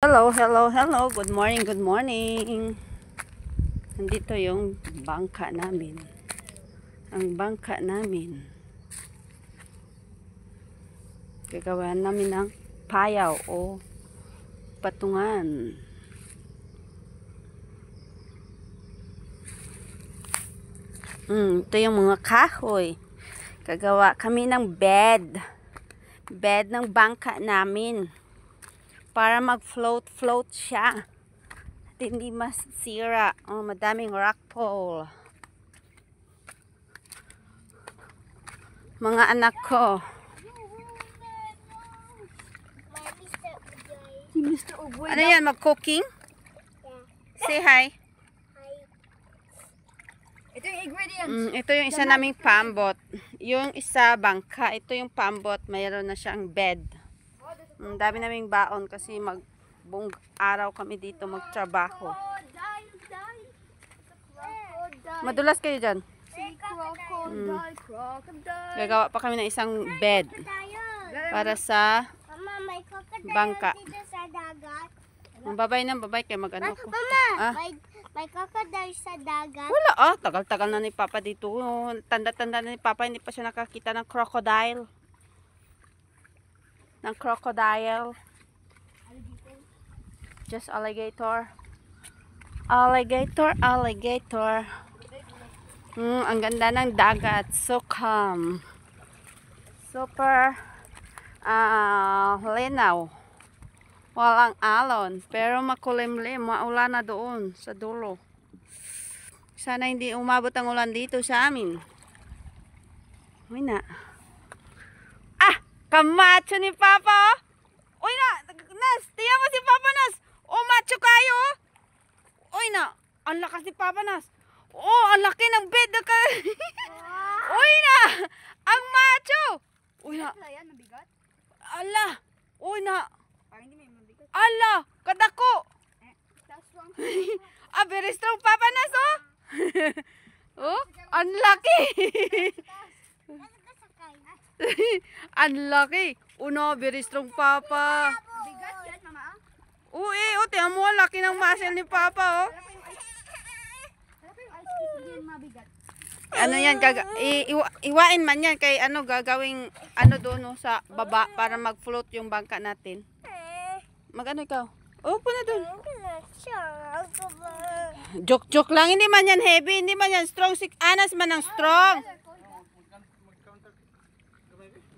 Hello, hello, hello. Good morning, good morning. Nandito yung bangka namin. Ang bangka namin. Gagawa namin ng payaw o patungan. Ito yung mga kahoy. Gagawa kami ng bed. Bed ng bangka namin. Para mag-float siya. At hindi masira. Madaming rock pole. Mga anak ko. Si Mr. Uboy. Ano yan? Mag-cooking? Say hi. Ito yung ingredients. Ito yung isa naming pambot. Yung isa bangka. Ito yung pambot. Mayroon na siyang bed. Dami naming baon kasi buong araw kami dito magtrabaho. Madulas kayo dyan. Gagawa pa kami ng isang bed para sa bangka. Babay ng babay kayo mag-ano ko. May crocodile sa dagat. Wala tagal-tagal na ni Papa dito. Tanda-tanda na ni Papa, hindi pa siya nakakita ng crocodile. Just alligator. Alligator. Ang ganda ng dagat. So calm. Super linaw. Walang alon. Pero makulimlim. Maulan na doon sa dulo. Sana hindi umabot ang ulan dito sa amin. Uy na. Kamacho ni Papa. Uy na. Nas. Tiyan mo si Papa Nas. Macho kayo. Uy na. Ang lakas ni Papa Nas. Ang laki ng bed. Uy na. Ang macho. Uy na. Ala. Uy na. Ala. Kadako. Very strong Papa Nas ang laki. Unlucky. Very strong Papa. Bigat yan, mama. Tiyan mo, laki ng muscle ni Papa, Harap yung ice cream, hindi yan mabigat. Ano yan, iwain man yan kay gagawing doon sa baba para mag-float yung bangka natin. Mag-ano ikaw? Upo na doon. Joke lang, hindi man yan heavy, hindi man yan strong. Anas man ang strong.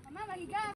Mama, mahiga.